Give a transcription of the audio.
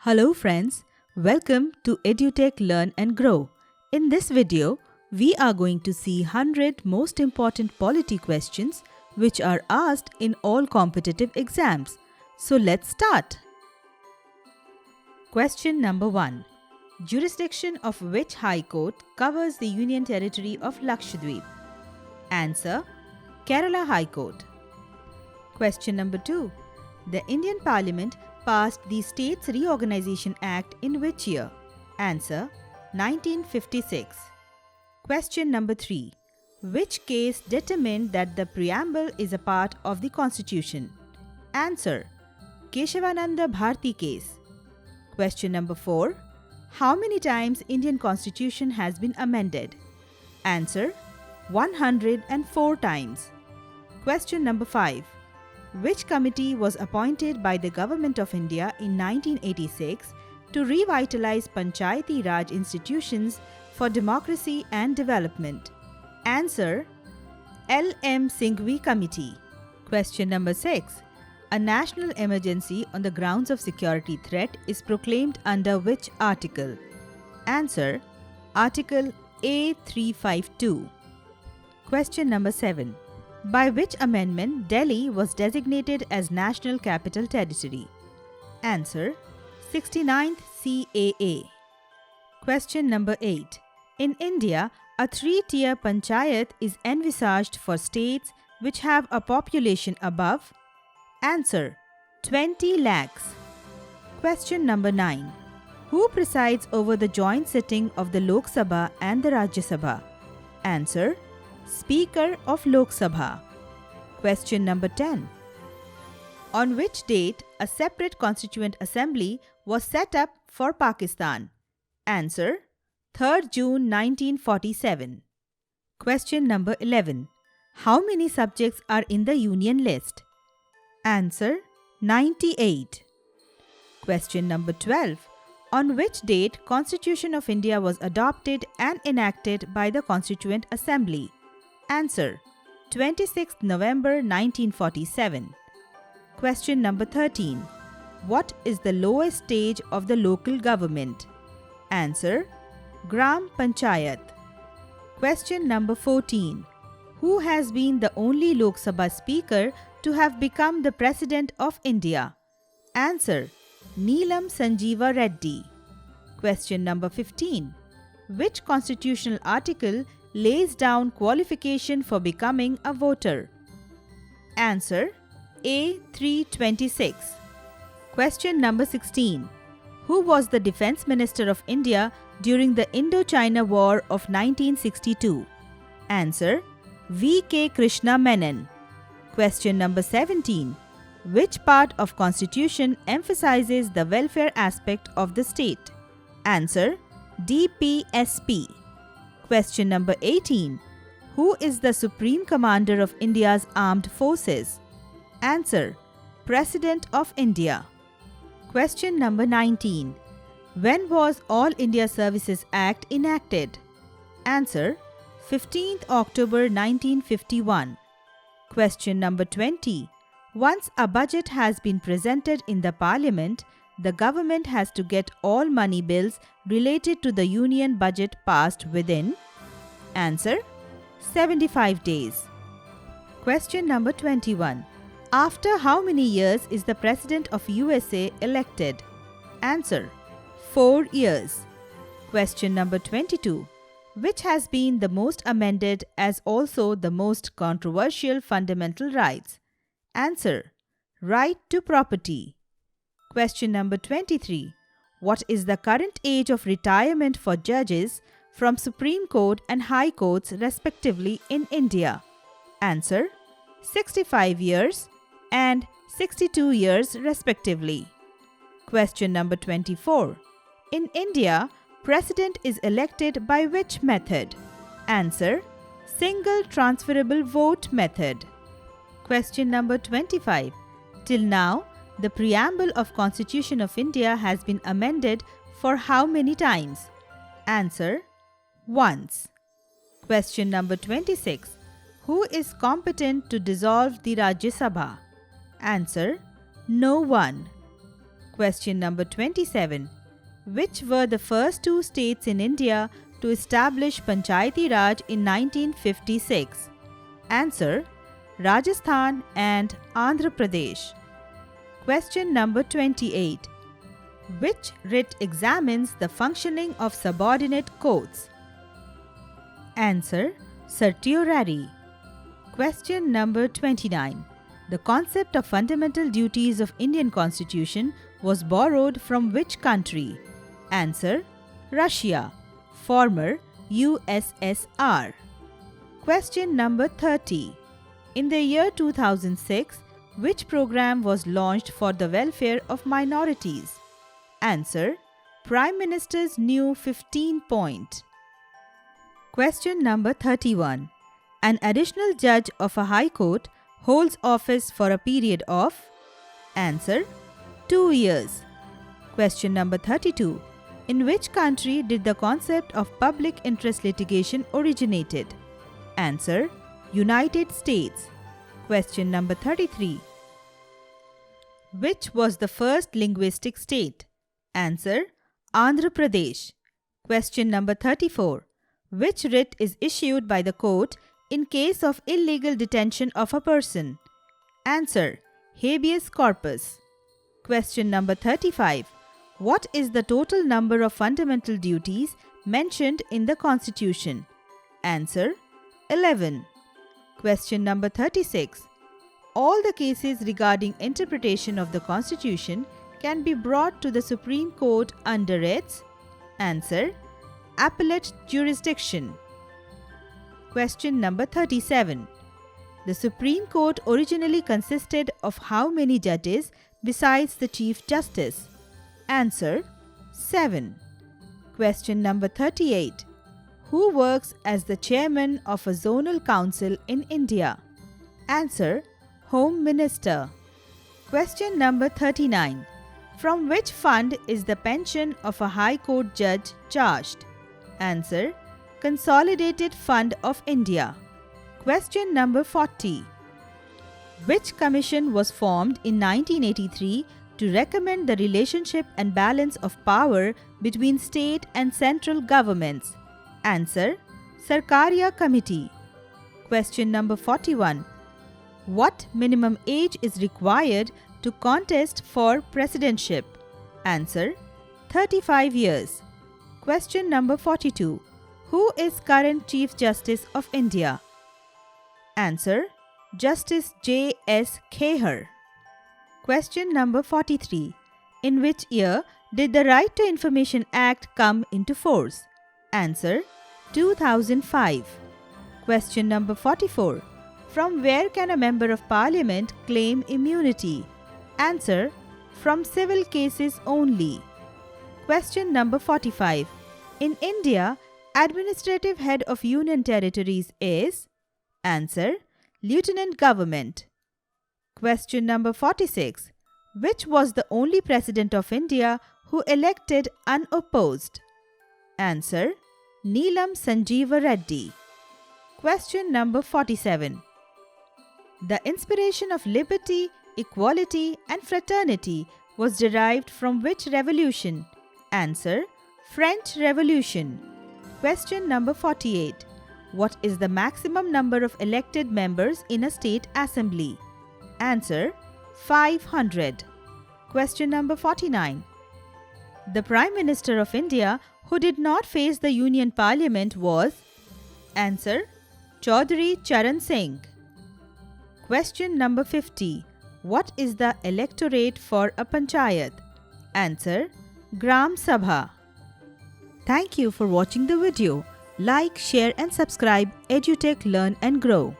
Hello friends, welcome to EduTech Learn and Grow. In this video, we are going to see 100 most important polity questions which are asked in all competitive exams. So let's start. Question number 1. Jurisdiction of which High Court covers the Union Territory of Lakshadweep? Answer: Kerala High Court. Question number 2. The Indian Parliament passed the States Reorganisation Act in which year? Answer: 1956. Question number 3. Which case determined that the preamble is a part of the Constitution? Answer: Keshavananda Bharti case. Question number 4. How many times Indian Constitution has been amended? Answer: 104 times. Question number 5. Which committee was appointed by the Government of India in 1986 to revitalize Panchayati Raj institutions for democracy and development? Answer: L.M. Singhvi Committee. Question number 6. A national emergency on the grounds of security threat is proclaimed under which article? Answer: Article A352. Question number 7. By which amendment Delhi was designated as National Capital Territory? Answer: 69th CAA. Question number 8. In India, a 3-tier panchayat is envisaged for states which have a population above? Answer: 20 lakhs. Question number 9. Who presides over the joint sitting of the Lok Sabha and the Rajya Sabha? Answer: Speaker of Lok Sabha. Question number 10. On which date a separate Constituent Assembly was set up for Pakistan? Answer: 3rd June 1947. Question number 11. How many subjects are in the Union list? Answer: 98. Question number 12. On which date Constitution of India was adopted and enacted by the Constituent Assembly? Answer: 26th November 1947. Question number 13. What is the lowest stage of the local government? Answer: Gram Panchayat. Question number 14. Who has been the only Lok Sabha Speaker to have become the President of India? Answer: Neelam Sanjeeva Reddy. Question number 15. Which constitutional article lays down qualification for becoming a voter? Answer: A326. Question number 16. Who was the Defence Minister of India during the Indo-China War of 1962? Answer: V.K. Krishna Menon. Question number 17. Which part of Constitution emphasizes the welfare aspect of the state? Answer: DPSP. Question number 18. Who is the Supreme Commander of India's Armed Forces? Answer: President of India. Question number 19. When was All India Services Act enacted? Answer: 15th October 1951. Question number 20. Once a budget has been presented in the Parliament, the government has to get all money bills related to the Union budget passed within? Answer: 75 days. Question number 21. After how many years is the President of USA elected? Answer: 4 years. Question number 22. Which has been the most amended as also the most controversial fundamental rights? Answer: Right to property. Question number 23. What is the current age of retirement for judges from Supreme Court and High Courts respectively in India? Answer: 65 years and 62 years respectively. Question number 24. In India, President is elected by which method? Answer: Single transferable vote method. Question number 25. Till now, the preamble of Constitution of India has been amended for how many times? Answer: once. Question number 26. Who is competent to dissolve the Rajya Sabha? Answer: no one. Question number 27. Which were the first two states in India to establish Panchayati Raj in 1956? Answer: Rajasthan and Andhra Pradesh. Question number 28. Which writ examines the functioning of subordinate courts? Answer: Certiorari. Question number 29. The concept of fundamental duties of Indian Constitution was borrowed from which country? Answer: Russia, former USSR. Question number 30. In the year 2006, which program was launched for the welfare of minorities? Answer: Prime Minister's new 15-point. Question number 31. An additional judge of a high court holds office for a period of? Answer: 2 years. Question number 32. In which country did the concept of public interest litigation originated? Answer: United States. Question number 33. Which was the first linguistic state? Answer: Andhra Pradesh. Question number 34. Which writ is issued by the court in case of illegal detention of a person? Answer: Habeas corpus. Question number 35. What is the total number of fundamental duties mentioned in the Constitution? Answer: 11. Question number 36. All the cases regarding interpretation of the Constitution can be brought to the Supreme Court under its? Answer: Appellate jurisdiction. Question number 37. The Supreme Court originally consisted of how many judges besides the Chief Justice? Answer: 7. Question number 38. Who works as the chairman of a zonal council in India? Answer: Home Minister. Question number 39. From which fund is the pension of a High Court judge charged? Answer: Consolidated Fund of India. Question number 40. Which commission was formed in 1983 to recommend the relationship and balance of power between state and central governments? Answer: Sarkaria Committee. Question number 41. What minimum age is required to contest for presidentship? Answer: 35 years. Question number 42. Who is current Chief Justice of India? Answer: Justice J.S. Kheher. Question number 43. In which year did the Right to Information Act come into force? Answer: 2005. Question number 44. From where can a Member of Parliament claim immunity? Answer: from civil cases only. Question number 45. In India, administrative head of Union Territories is? Answer: Lieutenant Government. Question number 46. Which was the only President of India who elected unopposed? Answer: Neelam Sanjeeva Reddy. Question number 47. The inspiration of liberty, equality and fraternity was derived from which revolution? Answer: French Revolution. Question number 48. What is the maximum number of elected members in a state assembly? Answer: 500. Question number 49. The Prime Minister of India who did not face the Union Parliament was? Answer: Chaudhary Charan Singh. Question number 50. What is the electorate for a panchayat? Answer: Gram Sabha. Thank you for watching the video. Like, share and subscribe EduTech Learn and Grow.